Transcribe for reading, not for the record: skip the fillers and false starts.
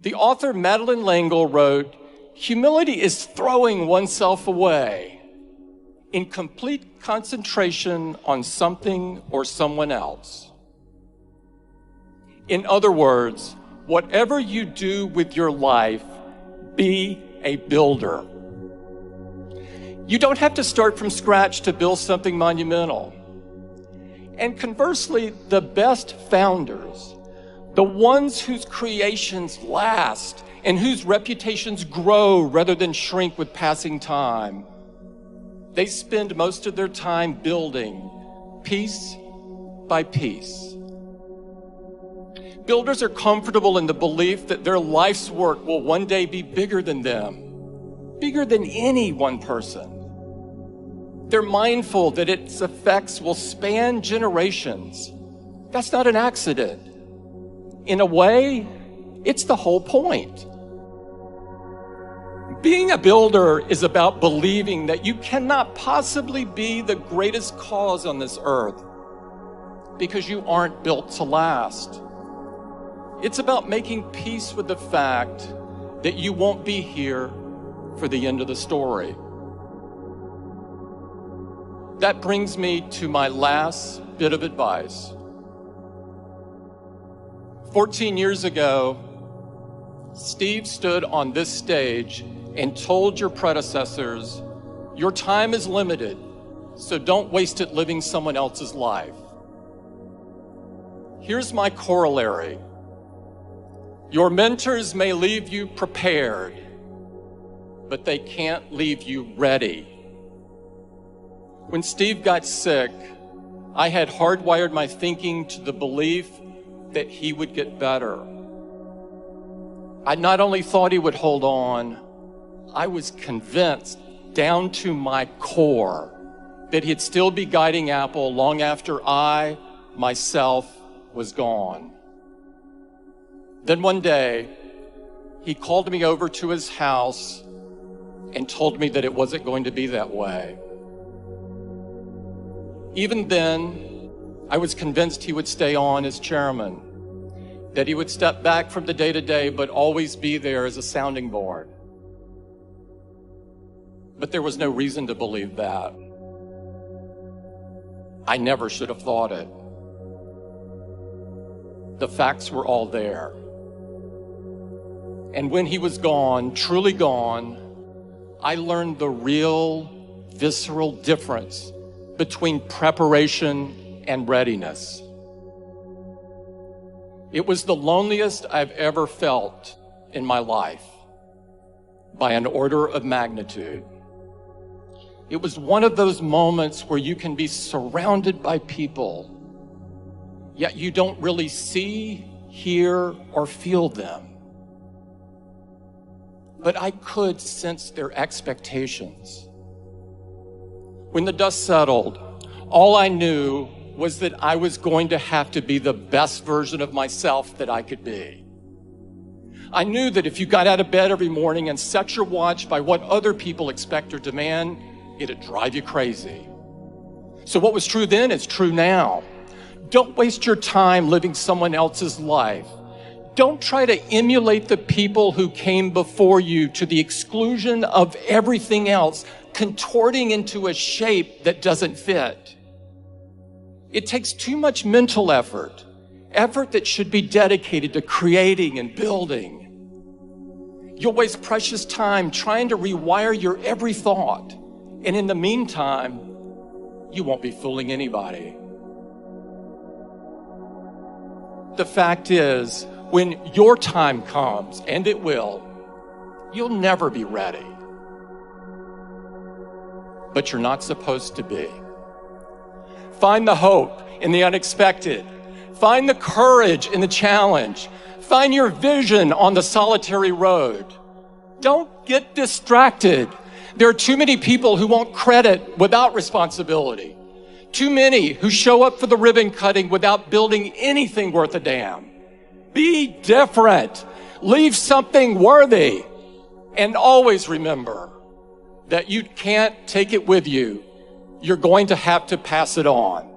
The author Madeleine L'Engle wrote, "Humility is throwing oneself away in complete concentration on something or someone else." In other words, whatever you do with your life, be a builder. You don't have to start from scratch to build something monumental. And conversely, the best founders, the ones whose creations last and whose reputations grow rather than shrink with passing time, they spend most of their time building piece by piece. Builders are comfortable in the belief that their life's work will one day be bigger than them, bigger than any one person. They're mindful that its effects will span generations. That's not an accident. In a way, it's the whole point. Being a builder is about believing that you cannot possibly be the greatest cause on this earth because you aren't built to last. It's about making peace with the fact that you won't be here for the end of the story. That brings me to my last bit of advice. 14 years ago, Steve stood on this stage and told your predecessors, "Your time is limited, so don't waste it living someone else's life." Here's my corollary. Your mentors may leave you prepared, but they can't leave you ready. When Steve got sick, I had hardwired my thinking to the belief that he would get better. I not only thought he would hold on, I was convinced down to my core that he'd still be guiding Apple long after I, myself, was gone. Then one day, he called me over to his house and told me that it wasn't going to be that way. Even then, I was convinced he would stay on as chairman, that he would step back from the day-to-day but always be there as a sounding board. But there was no reason to believe that. I never should have thought it. The facts were all there. And when he was gone, truly gone, I learned the real, visceral difference between preparation and readiness. It was the loneliest I've ever felt in my life, by an order of magnitude. It was one of those moments where you can be surrounded by people, yet you don't really see, hear, or feel them. But I could sense their expectations. When the dust settled, all I knew was that I was going to have to be the best version of myself that I could be. I knew that if you got out of bed every morning and set your watch by what other people expect or demand, it'd drive you crazy. So what was true then is true now. Don't waste your time living someone else's life. Don't try to emulate the people who came before you to the exclusion of everything else, contorting into a shape that doesn't fit. It takes too much mental effort that should be dedicated to creating and building. You'll waste precious time trying to rewire your every thought, and in the meantime, you won't be fooling anybody. The fact is, when your time comes, and it will, you'll never be ready. But you're not supposed to be. Find the hope in the unexpected. Find the courage in the challenge. Find your vision on the solitary road. Don't get distracted. There are too many people who want credit without responsibility. Too many who show up for the ribbon cutting without building anything worth a damn. Be different. Leave something worthy. And always remember that you can't take it with you. You're going to have to pass it on.